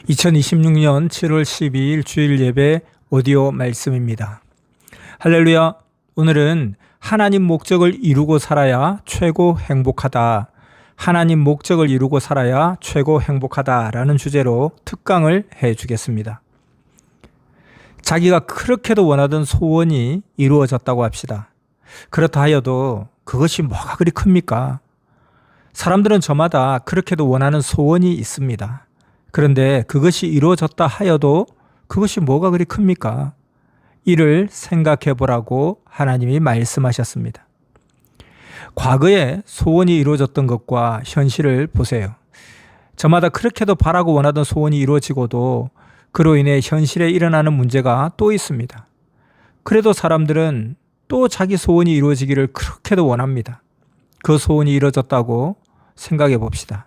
2026년 7월 12일 주일 예배 오디오 말씀입니다. 할렐루야. 오늘은 하나님 목적을 이루고 살아야 최고 행복하다. 하나님 목적을 이루고 살아야 최고 행복하다라는 주제로 특강을 해주겠습니다. 자기가 그렇게도 원하던 소원이 이루어졌다고 합시다. 그렇다 하여도 그것이 뭐가 그리 큽니까? 사람들은 저마다 그렇게도 원하는 소원이 있습니다. 그런데 그것이 이루어졌다 하여도 그것이 뭐가 그리 큽니까? 이를 생각해 보라고 하나님이 말씀하셨습니다. 과거에 소원이 이루어졌던 것과 현실을 보세요. 저마다 그렇게도 바라고 원하던 소원이 이루어지고도 그로 인해 현실에 일어나는 문제가 또 있습니다. 그래도 사람들은 또 자기 소원이 이루어지기를 그렇게도 원합니다. 그 소원이 이루어졌다고 생각해 봅시다.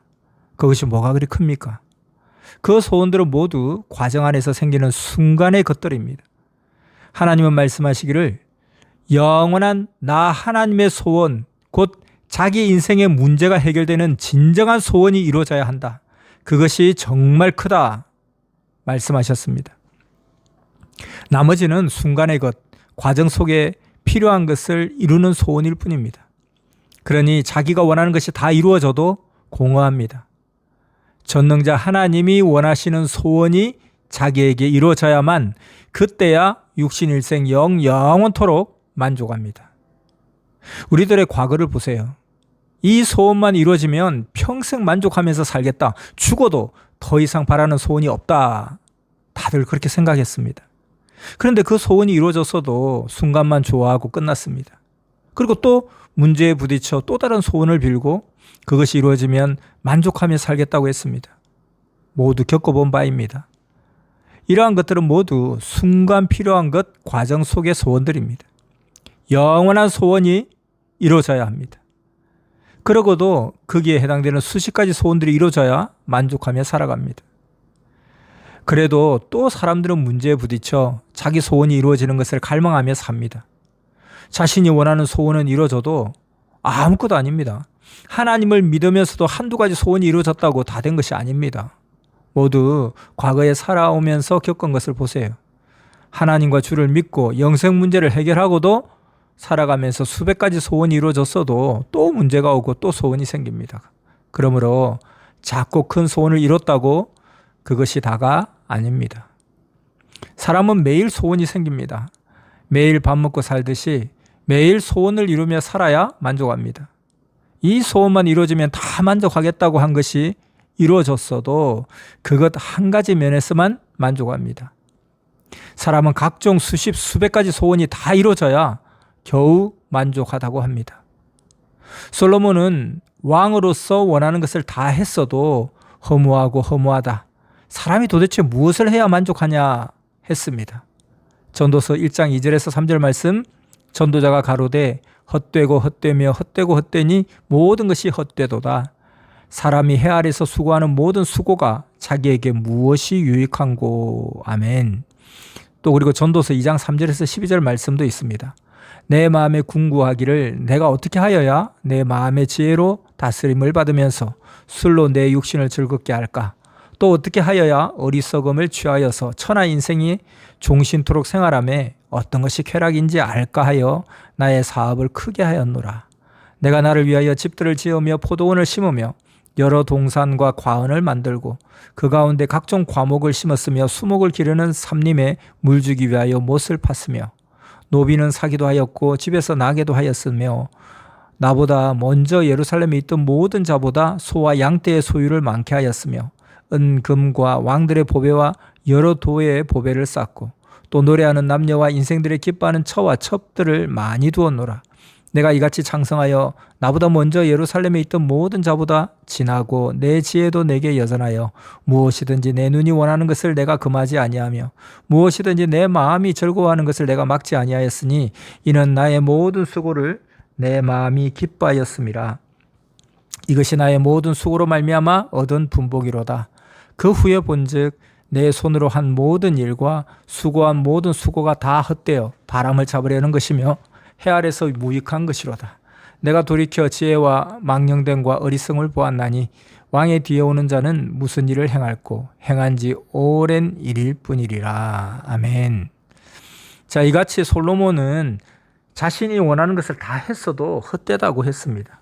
그것이 뭐가 그리 큽니까? 그 소원들은 모두 과정 안에서 생기는 순간의 것들입니다. 하나님은 말씀하시기를 영원한 나 하나님의 소원, 곧 자기 인생의 문제가 해결되는 진정한 소원이 이루어져야 한다. 그것이 정말 크다 말씀하셨습니다. 나머지는 순간의 것, 과정 속에 필요한 것을 이루는 소원일 뿐입니다. 그러니 자기가 원하는 것이 다 이루어져도 공허합니다. 전능자 하나님이 원하시는 소원이 자기에게 이루어져야만 그때야 육신일생 영원토록 만족합니다. 우리들의 과거를 보세요. 이 소원만 이루어지면 평생 만족하면서 살겠다. 죽어도 더 이상 바라는 소원이 없다. 다들 그렇게 생각했습니다. 그런데 그 소원이 이루어졌어도 순간만 좋아하고 끝났습니다. 그리고 또 문제에 부딪혀 또 다른 소원을 빌고 그것이 이루어지면 만족하며 살겠다고 했습니다. 모두 겪어본 바입니다. 이러한 것들은 모두 순간 필요한 것 과정 속의 소원들입니다. 영원한 소원이 이루어져야 합니다. 그러고도 거기에 해당되는 수십 가지 소원들이 이루어져야 만족하며 살아갑니다. 그래도 또 사람들은 문제에 부딪혀 자기 소원이 이루어지는 것을 갈망하며 삽니다. 자신이 원하는 소원은 이루어져도 아무것도 아닙니다. 하나님을 믿으면서도 한두 가지 소원이 이루어졌다고 다 된 것이 아닙니다. 모두 과거에 살아오면서 겪은 것을 보세요. 하나님과 주를 믿고 영생 문제를 해결하고도 살아가면서 수백 가지 소원이 이루어졌어도 또 문제가 오고 또 소원이 생깁니다. 그러므로 작고 큰 소원을 이뤘다고 그것이 다가 아닙니다. 사람은 매일 소원이 생깁니다. 매일 밥 먹고 살듯이 매일 소원을 이루며 살아야 만족합니다. 이 소원만 이루어지면 다 만족하겠다고 한 것이 이루어졌어도 그것 한 가지 면에서만 만족합니다. 사람은 각종 수십 수백 가지 소원이 다 이루어져야 겨우 만족하다고 합니다. 솔로몬은 왕으로서 원하는 것을 다 했어도 허무하다. 사람이 도대체 무엇을 해야 만족하냐 했습니다. 전도서 1장 2절에서 3절 말씀, 전도자가 가로되 헛되고 헛되며 헛되고 헛되니 모든 것이 헛되도다. 사람이 해 아래서 수고하는 모든 수고가 자기에게 무엇이 유익한고. 아멘. 또 그리고 전도서 2장 3절에서 12절 말씀도 있습니다. 내 마음에 궁구하기를 내가 어떻게 하여야 내 마음의 지혜로 다스림을 받으면서 술로 내 육신을 즐겁게 할까? 또 어떻게 하여야 어리석음을 취하여서 천하 인생이 종신토록 생활하며 어떤 것이 쾌락인지 알까 하여 나의 사업을 크게 하였노라. 내가 나를 위하여 집들을 지으며 포도원을 심으며 여러 동산과 과원을 만들고 그 가운데 각종 과목을 심었으며 수목을 기르는 삼림에 물 주기 위하여 못을 팠으며 노비는 사기도 하였고 집에서 나게도 하였으며 나보다 먼저 예루살렘에 있던 모든 자보다 소와 양떼의 소유를 많게 하였으며 은금과 왕들의 보배와 여러 도의 보배를 쌓고 또 노래하는 남녀와 인생들의 기뻐하는 처와 첩들을 많이 두었노라. 내가 이같이 창성하여 나보다 먼저 예루살렘에 있던 모든 자보다 진하고 내 지혜도 내게 여전하여 무엇이든지 내 눈이 원하는 것을 내가 금하지 아니하며 무엇이든지 내 마음이 즐거워하는 것을 내가 막지 아니하였으니 이는 나의 모든 수고를 내 마음이 기뻐하였음이라. 이것이 나의 모든 수고로 말미암아 얻은 분복이로다. 그 후에 본즉 내 손으로 한 모든 일과 수고한 모든 수고가 다 헛되어 바람을 잡으려는 것이며 해 아래서 무익한 것이로다. 내가 돌이켜 지혜와 망령됨과 어리석음을 보았나니 왕의 뒤에 오는 자는 무슨 일을 행할꼬 행한 지 오랜 일일 뿐이리라. 아멘. 자, 이같이 솔로몬은 자신이 원하는 것을 다 했어도 헛되다고 했습니다.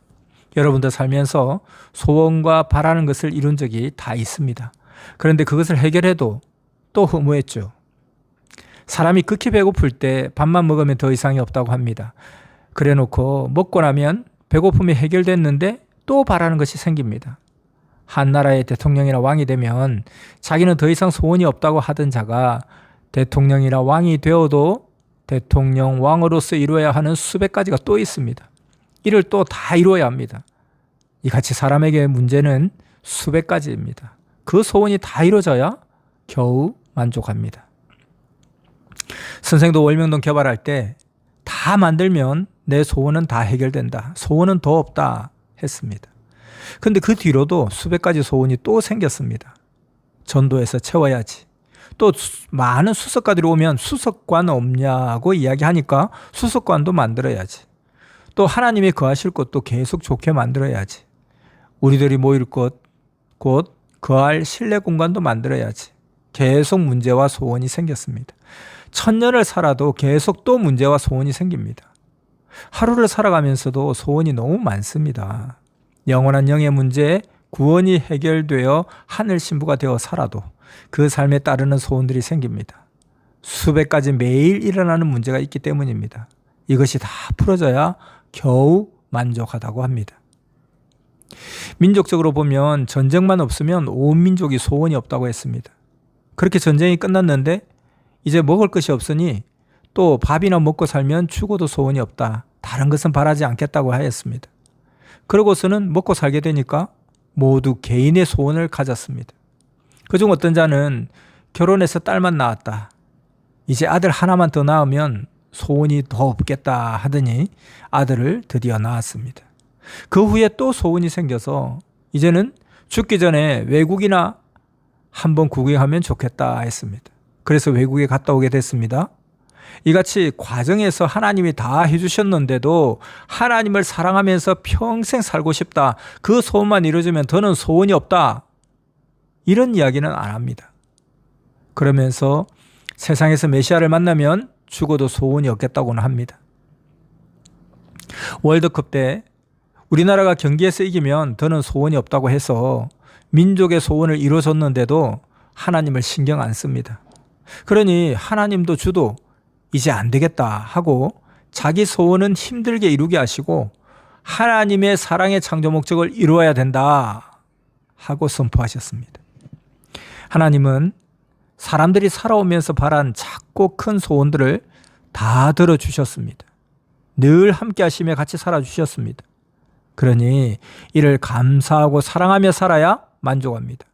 여러분도 살면서 소원과 바라는 것을 이룬 적이 다 있습니다. 그런데 그것을 해결해도 또 허무했죠. 사람이 극히 배고플 때 밥만 먹으면 더 이상이 없다고 합니다. 그래 놓고 먹고 나면 배고픔이 해결됐는데 또 바라는 것이 생깁니다. 한 나라의 대통령이나 왕이 되면 자기는 더 이상 소원이 없다고 하던 자가 대통령이나 왕이 되어도 대통령, 왕으로서 이루어야 하는 수백 가지가 또 있습니다. 이를 또 다 이루어야 합니다. 이같이 사람에게 문제는 수백 가지입니다. 그 소원이 다 이루어져야 겨우 만족합니다. 선생도 월명동 개발할 때 다 만들면 내 소원은 다 해결된다. 소원은 더 없다 했습니다. 근데 그 뒤로도 수백 가지 소원이 또 생겼습니다. 전도해서 채워야지. 또 많은 수석가들이 오면 수석관 없냐고 이야기하니까 수석관도 만들어야지. 또 하나님이 거하실 곳도 계속 좋게 만들어야지. 우리들이 모일 곳, 곧 거할 실내 공간도 만들어야지. 계속 문제와 소원이 생겼습니다. 1000년을 살아도 계속 또 문제와 소원이 생깁니다. 하루를 살아가면서도 소원이 너무 많습니다. 영원한 영의 문제에 구원이 해결되어 하늘 신부가 되어 살아도 그 삶에 따르는 소원들이 생깁니다. 수백 가지 매일 일어나는 문제가 있기 때문입니다. 이것이 다 풀어져야 겨우 만족하다고 합니다. 민족적으로 보면 전쟁만 없으면 온 민족이 소원이 없다고 했습니다. 그렇게 전쟁이 끝났는데 이제 먹을 것이 없으니 또 밥이나 먹고 살면 죽어도 소원이 없다. 다른 것은 바라지 않겠다고 하였습니다. 그러고서는 먹고 살게 되니까 모두 개인의 소원을 가졌습니다. 그중 어떤 자는 결혼해서 딸만 낳았다. 이제 아들 하나만 더 낳으면 소원이 더 없겠다 하더니 아들을 드디어 낳았습니다. 그 후에 또 소원이 생겨서 이제는 죽기 전에 외국이나 한번 구경하면 좋겠다 했습니다. 그래서 외국에 갔다 오게 됐습니다. 이같이 과정에서 하나님이 다 해주셨는데도 하나님을 사랑하면서 평생 살고 싶다. 그 소원만 이루어지면 더는 소원이 없다. 이런 이야기는 안 합니다. 그러면서 세상에서 메시아를 만나면 죽어도 소원이 없겠다고는 합니다. 월드컵 때 우리나라가 경기에서 이기면 더는 소원이 없다고 해서 민족의 소원을 이루어줬는데도 하나님을 신경 안 씁니다. 그러니 하나님도 주도 이제 안 되겠다 하고 자기 소원은 힘들게 이루게 하시고 하나님의 사랑의 창조 목적을 이루어야 된다 하고 선포하셨습니다. 하나님은 사람들이 살아오면서 바란 작고 큰 소원들을 다 들어주셨습니다. 늘 함께 하시며 같이 살아주셨습니다. 그러니 이를 감사하고 사랑하며 살아야 만족합니다.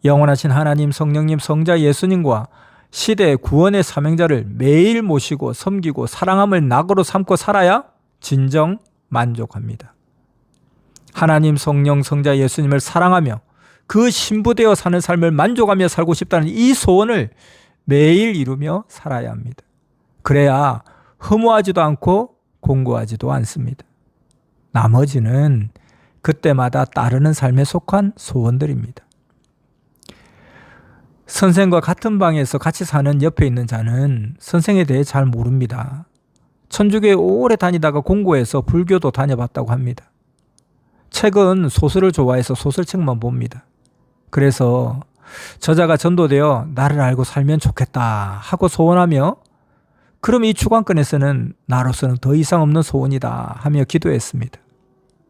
영원하신 하나님, 성령님, 성자 예수님과 시대의 구원의 사명자를 매일 모시고 섬기고 사랑함을 낙으로 삼고 살아야 진정 만족합니다. 하나님, 성령, 성자 예수님을 사랑하며 그 신부되어 사는 삶을 만족하며 살고 싶다는 이 소원을 매일 이루며 살아야 합니다. 그래야 허무하지도 않고 공고하지도 않습니다. 나머지는 그때마다 따르는 삶에 속한 소원들입니다. 선생과 같은 방에서 같이 사는 옆에 있는 자는 선생에 대해 잘 모릅니다. 천주교에 오래 다니다가 공고해서 불교도 다녀봤다고 합니다. 책은 소설을 좋아해서 소설책만 봅니다. 그래서 저자가 전도되어 나를 알고 살면 좋겠다 하고 소원하며 그럼 이 주관권에서는 나로서는 더 이상 없는 소원이다 하며 기도했습니다.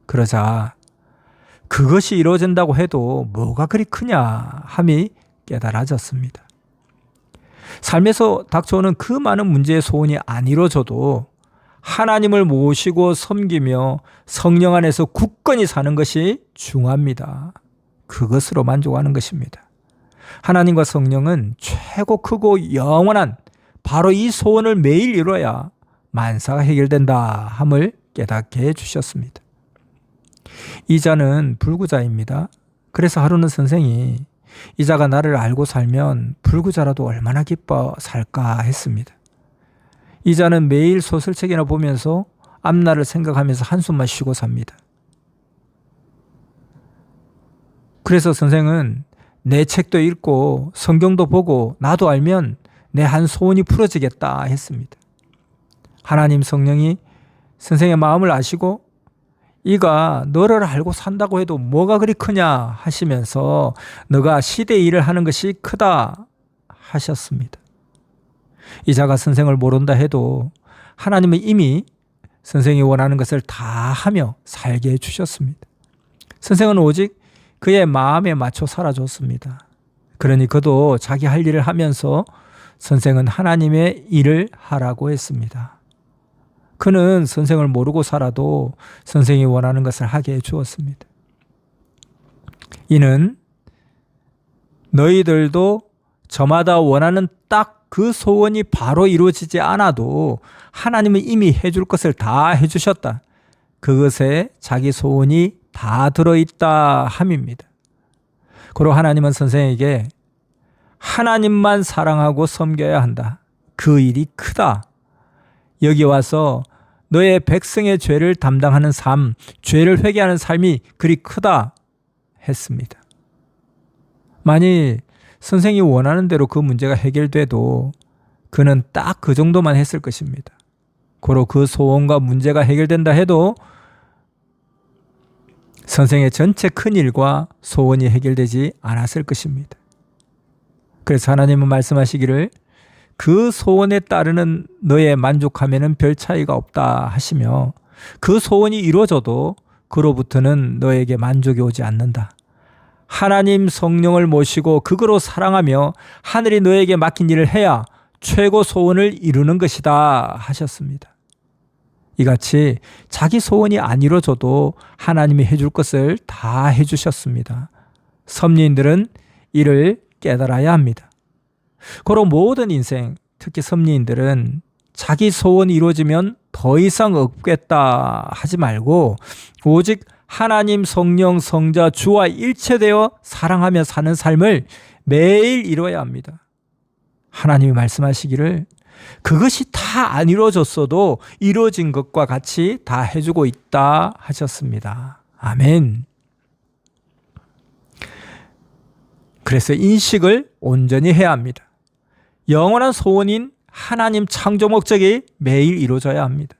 그러자 그것이 이루어진다고 해도 뭐가 그리 크냐 함이 깨달아졌습니다. 삶에서 닥쳐오는 그 많은 문제의 소원이 안 이루어져도 하나님을 모시고 섬기며 성령 안에서 굳건히 사는 것이 중요합니다. 그것으로 만족하는 것입니다. 하나님과 성령은 최고 크고 영원한 바로 이 소원을 매일 이루어야 만사가 해결된다 함을 깨닫게 해주셨습니다. 이 자는 불구자입니다. 그래서 하루는 선생이 이 자가 나를 알고 살면 불구자라도 얼마나 기뻐 살까 했습니다. 이 자는 매일 소설책이나 보면서 앞날을 생각하면서 한숨만 쉬고 삽니다. 그래서 선생은 내 책도 읽고 성경도 보고 나도 알면 내 한 소원이 풀어지겠다 했습니다. 하나님 성령이 선생의 마음을 아시고 이가 너를 알고 산다고 해도 뭐가 그리 크냐 하시면서 너가 시대의 일을 하는 것이 크다 하셨습니다. 이 자가 선생을 모른다 해도 하나님은 이미 선생이 원하는 것을 다 하며 살게 해주셨습니다. 선생은 오직 그의 마음에 맞춰 살아줬습니다. 그러니 그도 자기 할 일을 하면서 선생은 하나님의 일을 하라고 했습니다. 그는 선생을 모르고 살아도 선생이 원하는 것을 하게 해주었습니다. 이는 너희들도 저마다 원하는 딱 그 소원이 바로 이루어지지 않아도 하나님은 이미 해줄 것을 다 해주셨다. 그것에 자기 소원이 다 들어있다 함입니다. 그리고 하나님은 선생에게 하나님만 사랑하고 섬겨야 한다. 그 일이 크다. 여기 와서 너의 백성의 죄를 담당하는 삶, 죄를 회개하는 삶이 그리 크다 했습니다. 만일 선생이 원하는 대로 그 문제가 해결돼도 그는 딱 그 정도만 했을 것입니다. 고로 그 소원과 문제가 해결된다 해도 선생의 전체 큰 일과 소원이 해결되지 않았을 것입니다. 그래서 하나님은 말씀하시기를 그 소원에 따르는 너의 만족함에는 별 차이가 없다 하시며 그 소원이 이루어져도 그로부터는 너에게 만족이 오지 않는다. 하나님 성령을 모시고 그거로 사랑하며 하늘이 너에게 맡긴 일을 해야 최고 소원을 이루는 것이다 하셨습니다. 이같이 자기 소원이 안 이루어져도 하나님이 해줄 것을 다 해주셨습니다. 섭리인들은 이를 깨달아야 합니다. 고로 모든 인생, 특히 섭리인들은 자기 소원이 이루어지면 더 이상 없겠다 하지 말고 오직 하나님 성령 성자 주와 일체되어 사랑하며 사는 삶을 매일 이루어야 합니다. 하나님이 말씀하시기를 그것이 다 안 이루어졌어도 이루어진 것과 같이 다 해주고 있다 하셨습니다. 아멘. 그래서 인식을 온전히 해야 합니다. 영원한 소원인 하나님 창조 목적이 매일 이루어져야 합니다.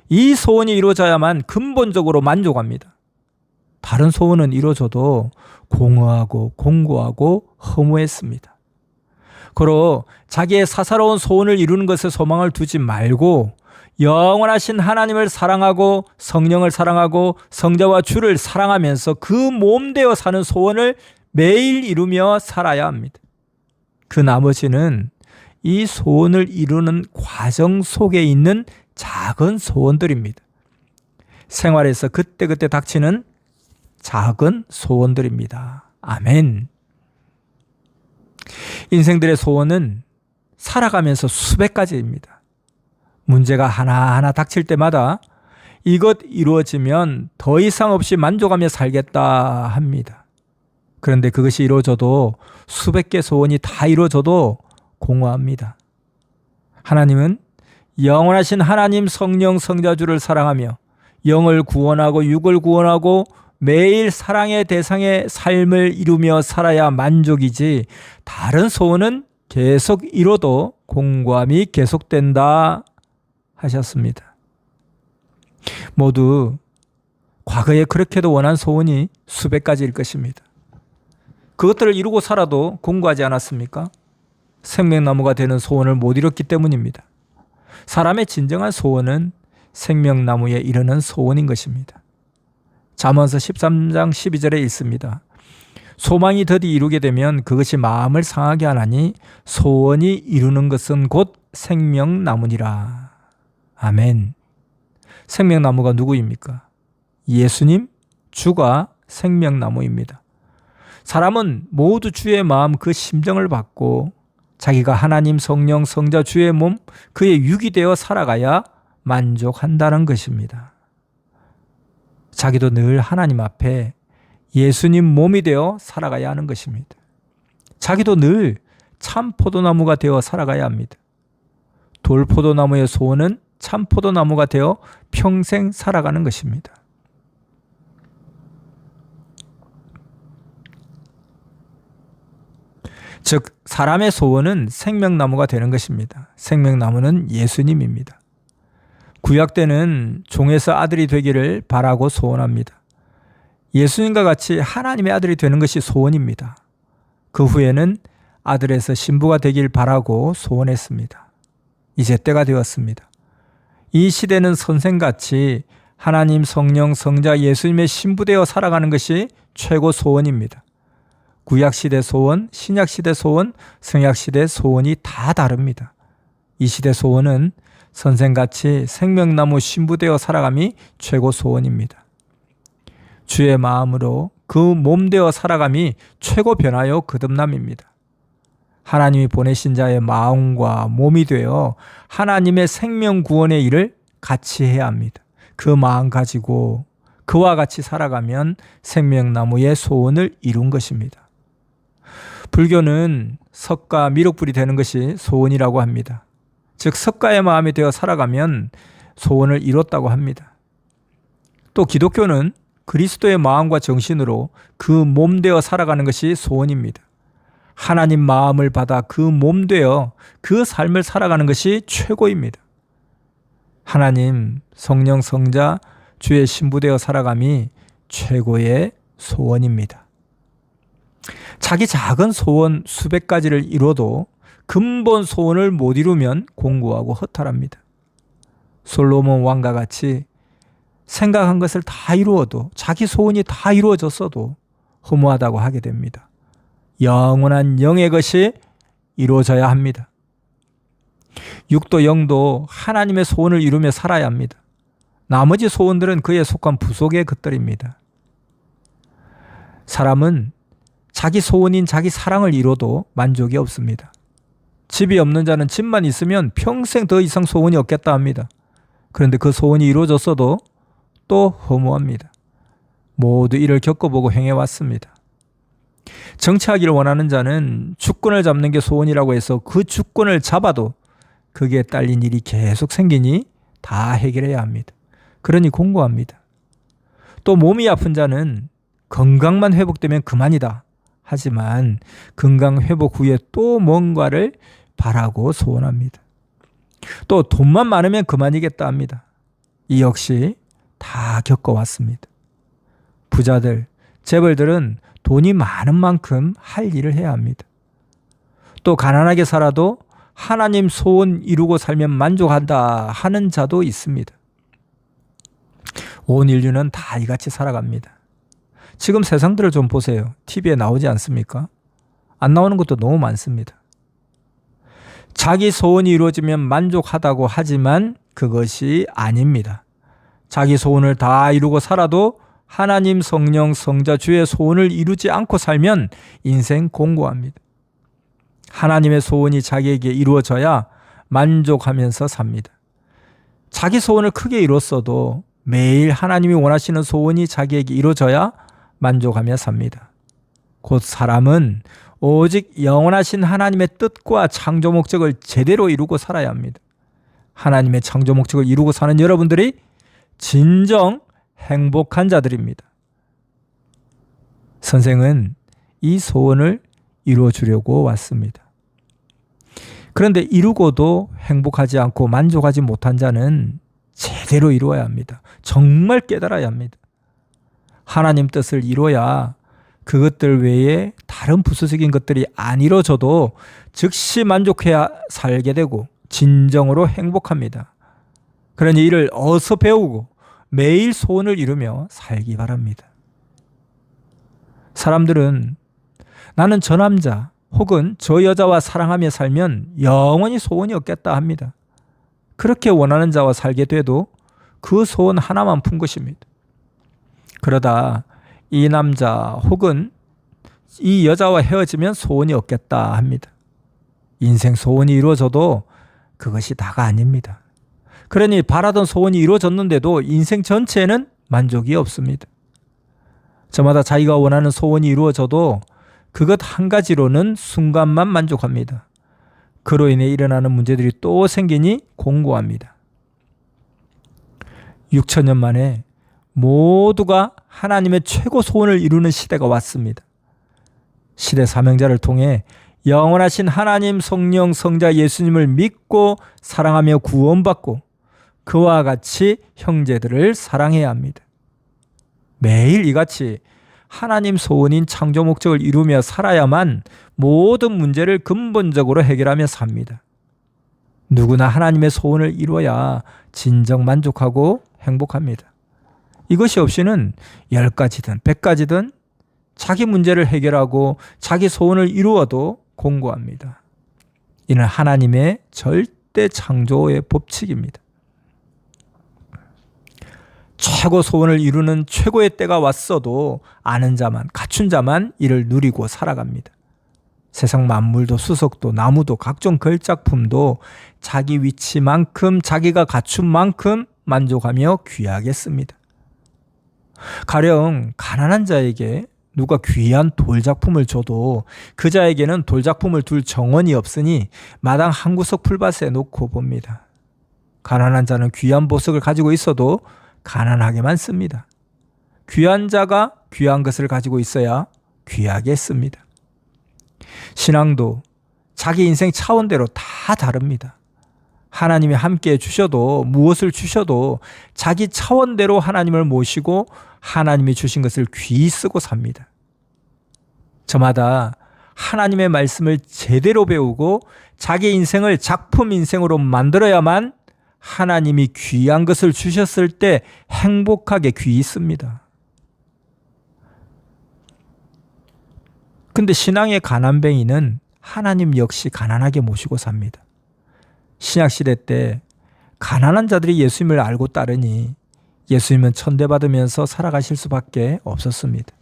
이 소원이 이루어져야만 근본적으로 만족합니다. 다른 소원은 이루어져도 공허하고 공고하고 허무했습니다. 그러 자기의 사사로운 소원을 이루는 것에 소망을 두지 말고 영원하신 하나님을 사랑하고 성령을 사랑하고 성자와 주를 사랑하면서 그 몸 되어 사는 소원을 매일 이루며 살아야 합니다. 그 나머지는 이 소원을 이루는 과정 속에 있는 작은 소원들입니다. 생활에서 그때그때 닥치는 작은 소원들입니다. 아멘. 인생들의 소원은 살아가면서 수백 가지입니다. 문제가 하나하나 닥칠 때마다 이것 이루어지면 더 이상 없이 만족하며 살겠다 합니다. 그런데 그것이 이루어져도 수백 개 소원이 다 이루어져도 공허합니다. 하나님은 영원하신 하나님 성령 성자주를 사랑하며 영을 구원하고 육을 구원하고 매일 사랑의 대상의 삶을 이루며 살아야 만족이지 다른 소원은 계속 이뤄도 공고함이 계속된다 하셨습니다. 모두 과거에 그렇게도 원한 소원이 수백 가지일 것입니다. 그것들을 이루고 살아도 공고하지 않았습니까? 생명나무가 되는 소원을 못 이뤘기 때문입니다. 사람의 진정한 소원은 생명나무에 이르는 소원인 것입니다. 잠언서 13장 12절에 있습니다. 소망이 더디 이루게 되면 그것이 마음을 상하게 하나니 소원이 이루는 것은 곧 생명나무니라. 아멘. 생명나무가 누구입니까? 예수님, 주가 생명나무입니다. 사람은 모두 주의 마음 그 심정을 받고 자기가 하나님 성령 성자 주의 몸 그의 육이 되어 살아가야 만족한다는 것입니다. 자기도 늘 하나님 앞에 예수님 몸이 되어 살아가야 하는 것입니다. 자기도 늘 참 포도나무가 되어 살아가야 합니다. 돌포도나무의 소원은 참 포도나무가 되어 평생 살아가는 것입니다. 즉 사람의 소원은 생명나무가 되는 것입니다. 생명나무는 예수님입니다. 구약 때는 종에서 아들이 되기를 바라고 소원합니다. 예수님과 같이 하나님의 아들이 되는 것이 소원입니다. 그 후에는 아들에서 신부가 되길 바라고 소원했습니다. 이제 때가 되었습니다. 이 시대는 선생같이 하나님, 성령, 성자, 예수님의 신부되어 살아가는 것이 최고 소원입니다. 구약시대 소원, 신약시대 소원, 성약시대 소원이 다 다릅니다. 이 시대 소원은 선생같이 생명나무 신부되어 살아감이 최고 소원입니다. 주의 마음으로 그 몸되어 살아감이 최고 변화요 거듭남입니다. 하나님이 보내신 자의 마음과 몸이 되어 하나님의 생명 구원의 일을 같이 해야 합니다. 그 마음 가지고 그와 같이 살아가면 생명나무의 소원을 이룬 것입니다. 불교는 석가 미륵불이 되는 것이 소원이라고 합니다. 즉 석가의 마음이 되어 살아가면 소원을 이뤘다고 합니다. 또 기독교는 그리스도의 마음과 정신으로 그 몸 되어 살아가는 것이 소원입니다. 하나님 마음을 받아 그 몸 되어 그 삶을 살아가는 것이 최고입니다. 하나님, 성령, 성자, 주의 신부되어 살아감이 최고의 소원입니다. 자기 작은 소원 수백 가지를 이뤄도 근본 소원을 못 이루면 공고하고 허탈합니다. 솔로몬 왕과 같이 생각한 것을 다 이루어도 자기 소원이 다 이루어졌어도 허무하다고 하게 됩니다. 영원한 영의 것이 이루어져야 합니다. 육도 영도 하나님의 소원을 이루며 살아야 합니다. 나머지 소원들은 그에 속한 부속의 것들입니다. 사람은 자기 소원인 자기 사랑을 이뤄도 만족이 없습니다. 집이 없는 자는 집만 있으면 평생 더 이상 소원이 없겠다 합니다. 그런데 그 소원이 이루어졌어도 또 허무합니다. 모두 이를 겪어보고 행해왔습니다. 정치하기를 원하는 자는 주권을 잡는 게 소원이라고 해서 그 주권을 잡아도 거기에 딸린 일이 계속 생기니 다 해결해야 합니다. 그러니 공고합니다. 또 몸이 아픈 자는 건강만 회복되면 그만이다. 하지만 건강 회복 후에 또 뭔가를 바라고 소원합니다. 또 돈만 많으면 그만이겠다 합니다. 이 역시 다 겪어왔습니다. 부자들, 재벌들은 돈이 많은 만큼 할 일을 해야 합니다. 또 가난하게 살아도 하나님 소원 이루고 살면 만족한다 하는 자도 있습니다. 온 인류는 다 이같이 살아갑니다. 지금 세상들을 좀 보세요. TV에 나오지 않습니까? 안 나오는 것도 너무 많습니다. 자기 소원이 이루어지면 만족하다고 하지만 그것이 아닙니다. 자기 소원을 다 이루고 살아도 하나님, 성령, 성자, 주의 소원을 이루지 않고 살면 인생 공고합니다. 하나님의 소원이 자기에게 이루어져야 만족하면서 삽니다. 자기 소원을 크게 이뤘어도 매일 하나님이 원하시는 소원이 자기에게 이루어져야 만족하며 삽니다. 곧 사람은 오직 영원하신 하나님의 뜻과 창조 목적을 제대로 이루고 살아야 합니다. 하나님의 창조 목적을 이루고 사는 여러분들이 진정 행복한 자들입니다. 선생은 이 소원을 이루어 주려고 왔습니다. 그런데 이루고도 행복하지 않고 만족하지 못한 자는 제대로 이루어야 합니다. 정말 깨달아야 합니다. 하나님 뜻을 이루어야 그것들 외에 다른 부수적인 것들이 안 이루어져도 즉시 만족해야 살게 되고 진정으로 행복합니다. 그러니 이를 어서 배우고 매일 소원을 이루며 살기 바랍니다. 사람들은 나는 저 남자 혹은 저 여자와 사랑하며 살면 영원히 소원이 없겠다 합니다. 그렇게 원하는 자와 살게 돼도 그 소원 하나만 푼 것입니다. 그러다 이 남자 혹은 이 여자와 헤어지면 소원이 없겠다 합니다. 인생 소원이 이루어져도 그것이 다가 아닙니다. 그러니 바라던 소원이 이루어졌는데도 인생 전체에는 만족이 없습니다. 저마다 자기가 원하는 소원이 이루어져도 그것 한 가지로는 순간만 만족합니다. 그로 인해 일어나는 문제들이 또 생기니 공고합니다. 6,000년 만에 모두가 하나님의 최고 소원을 이루는 시대가 왔습니다. 시대 사명자를 통해 영원하신 하나님 성령 성자 예수님을 믿고 사랑하며 구원받고 그와 같이 형제들을 사랑해야 합니다. 매일 이같이 하나님 소원인 창조 목적을 이루며 살아야만 모든 문제를 근본적으로 해결하며 삽니다. 누구나 하나님의 소원을 이루어야 진정 만족하고 행복합니다. 이것이 없이는 10가지든 100가지든 자기 문제를 해결하고 자기 소원을 이루어도 공고합니다. 이는 하나님의 절대 창조의 법칙입니다. 최고 소원을 이루는 최고의 때가 왔어도 아는 자만, 갖춘 자만 이를 누리고 살아갑니다. 세상 만물도 수석도 나무도 각종 걸작품도 자기 위치만큼 자기가 갖춘 만큼 만족하며 귀하게 씁니다. 가령 가난한 자에게 누가 귀한 돌작품을 줘도 그 자에게는 돌작품을 둘 정원이 없으니 마당 한 구석 풀밭에 놓고 봅니다. 가난한 자는 귀한 보석을 가지고 있어도 가난하게만 씁니다. 귀한 자가 귀한 것을 가지고 있어야 귀하게 씁니다. 신앙도 자기 인생 차원대로 다 다릅니다. 하나님이 함께 주셔도 무엇을 주셔도 자기 차원대로 하나님을 모시고 하나님이 주신 것을 귀히 쓰고 삽니다. 저마다 하나님의 말씀을 제대로 배우고 자기 인생을 작품 인생으로 만들어야만 하나님이 귀한 것을 주셨을 때 행복하게 귀히 씁니다. 근데 신앙의 가난뱅이는 하나님 역시 가난하게 모시고 삽니다. 신약시대 때 가난한 자들이 예수님을 알고 따르니 예수님은 천대받으면서 살아가실 수밖에 없었습니다.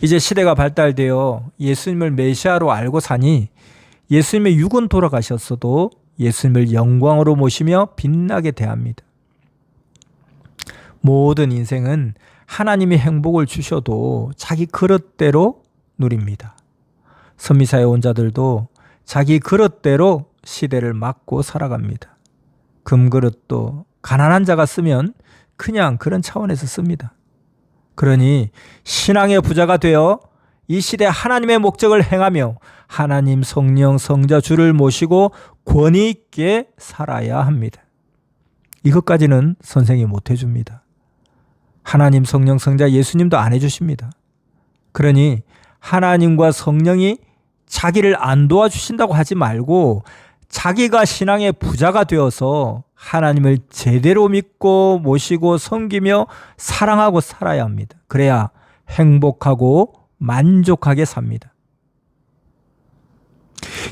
이제 시대가 발달되어 예수님을 메시아로 알고 사니 예수님의 육은 돌아가셨어도 예수님을 영광으로 모시며 빛나게 대합니다. 모든 인생은 하나님이 행복을 주셔도 자기 그릇대로 누립니다. 선미사에 온 자들도 자기 그릇대로 시대를 맞고 살아갑니다. 금그릇도 가난한 자가 쓰면 그냥 그런 차원에서 씁니다. 그러니 신앙의 부자가 되어 이 시대 하나님의 목적을 행하며 하나님 성령 성자 주를 모시고 권위 있게 살아야 합니다. 이것까지는 선생이 못 해줍니다. 하나님 성령 성자 예수님도 안 해주십니다. 그러니 하나님과 성령이 자기를 안 도와주신다고 하지 말고 자기가 신앙의 부자가 되어서 하나님을 제대로 믿고 모시고 섬기며 사랑하고 살아야 합니다. 그래야 행복하고 만족하게 삽니다.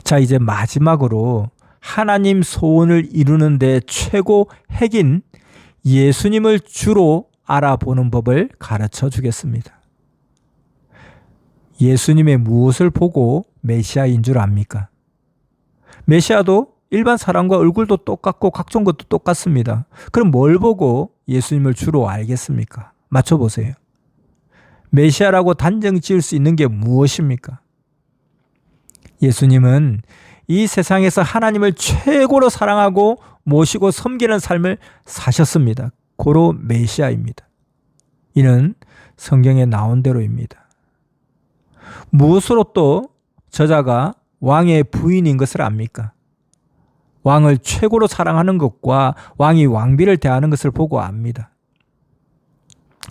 자, 이제 마지막으로 하나님 소원을 이루는 데 최고 핵인 예수님을 주로 알아보는 법을 가르쳐 주겠습니다. 예수님의 무엇을 보고 메시아인 줄 압니까? 메시아도 일반 사람과 얼굴도 똑같고 각종 것도 똑같습니다. 그럼 뭘 보고 예수님을 주로 알겠습니까? 맞춰보세요. 메시아라고 단정 지을 수 있는 게 무엇입니까? 예수님은 이 세상에서 하나님을 최고로 사랑하고 모시고 섬기는 삶을 사셨습니다. 고로 메시아입니다. 이는 성경에 나온 대로입니다. 무엇으로 또 저자가 왕의 부인인 것을 압니까? 왕을 최고로 사랑하는 것과 왕이 왕비를 대하는 것을 보고 압니다.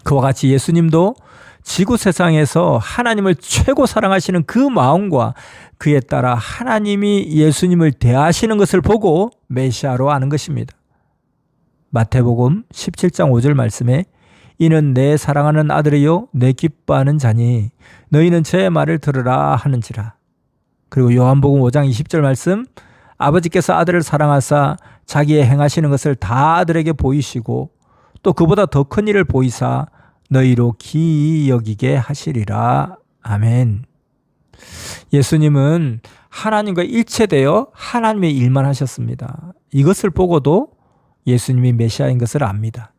그와 같이 예수님도 지구 세상에서 하나님을 최고 사랑하시는 그 마음과 그에 따라 하나님이 예수님을 대하시는 것을 보고 메시아로 아는 것입니다. 마태복음 17장 5절 말씀에 이는 내 사랑하는 아들이요 내 기뻐하는 자니 너희는 제 말을 들으라 하는지라. 그리고 요한복음 5장 20절 말씀 아버지께서 아들을 사랑하사 자기의 행하시는 것을 다 아들에게 보이시고 또 그보다 더 큰 일을 보이사 너희로 기이 여기게 하시리라. 아멘. 예수님은 하나님과 일체되어 하나님의 일만 하셨습니다. 이것을 보고도 예수님이 메시아인 것을 압니다.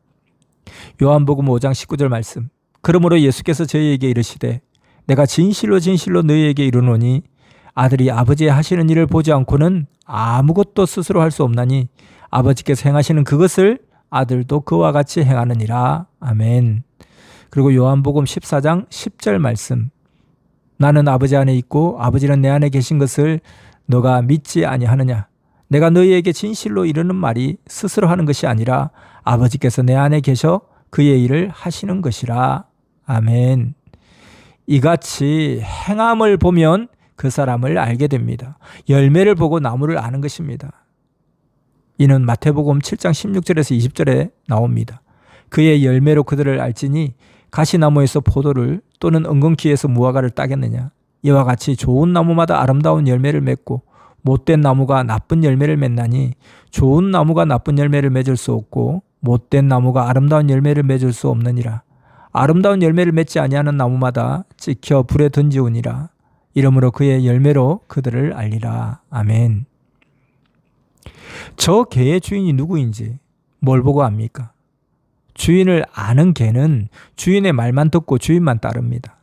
요한복음 5장 19절 말씀 그러므로 예수께서 저희에게 이르시되 내가 진실로 진실로 너희에게 이르노니 아들이 아버지의 하시는 일을 보지 않고는 아무것도 스스로 할 수 없나니 아버지께서 행하시는 그것을 아들도 그와 같이 행하느니라. 아멘. 그리고 요한복음 14장 10절 말씀 나는 아버지 안에 있고 아버지는 내 안에 계신 것을 너가 믿지 아니하느냐. 내가 너희에게 진실로 이르는 말이 스스로 하는 것이 아니라 아버지께서 내 안에 계셔 그의 일을 하시는 것이라. 아멘. 이같이 행함을 보면 그 사람을 알게 됩니다. 열매를 보고 나무를 아는 것입니다. 이는 마태복음 7장 16절에서 20절에 나옵니다. 그의 열매로 그들을 알지니 가시나무에서 포도를 또는 은근키에서 무화과를 따겠느냐. 이와 같이 좋은 나무마다 아름다운 열매를 맺고 못된 나무가 나쁜 열매를 맺나니 좋은 나무가 나쁜 열매를 맺을 수 없고 못된 나무가 아름다운 열매를 맺을 수 없느니라. 아름다운 열매를 맺지 아니하는 나무마다 찍혀 불에 던지우니라. 이러므로 그의 열매로 그들을 알리라. 아멘. 저 개의 주인이 누구인지 뭘 보고 압니까? 주인을 아는 개는 주인의 말만 듣고 주인만 따릅니다.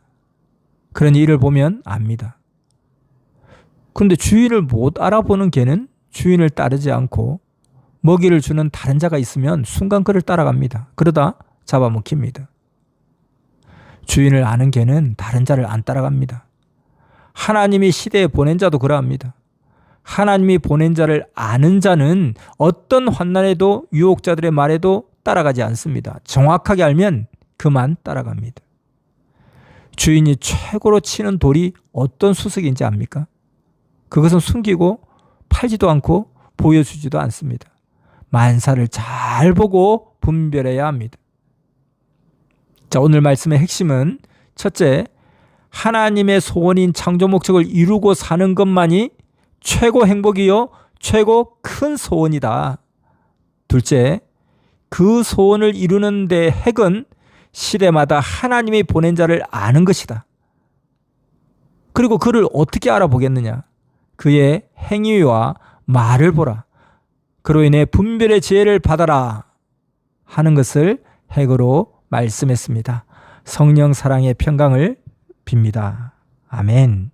그러니 이를 보면 압니다. 그런데 주인을 못 알아보는 개는 주인을 따르지 않고 먹이를 주는 다른 자가 있으면 순간 그를 따라갑니다. 그러다 잡아먹힙니다. 주인을 아는 개는 다른 자를 안 따라갑니다. 하나님이 시대에 보낸 자도 그러합니다. 하나님이 보낸 자를 아는 자는 어떤 환난에도 유혹자들의 말에도 따라가지 않습니다. 정확하게 알면 그만 따라갑니다. 주인이 최고로 치는 돌이 어떤 수석인지 압니까? 그것은 숨기고 팔지도 않고 보여주지도 않습니다. 만사를 잘 보고 분별해야 합니다. 자, 오늘 말씀의 핵심은 첫째, 하나님의 소원인 창조 목적을 이루고 사는 것만이 최고 행복이요 최고 큰 소원이다. 둘째, 그 소원을 이루는 데 핵은 시대마다 하나님이 보낸 자를 아는 것이다. 그리고 그를 어떻게 알아보겠느냐? 그의 행위와 말을 보라. 그로 인해 분별의 지혜를 받아라 하는 것을 핵으로 말씀했습니다. 성령 사랑의 평강을 빕니다. 아멘.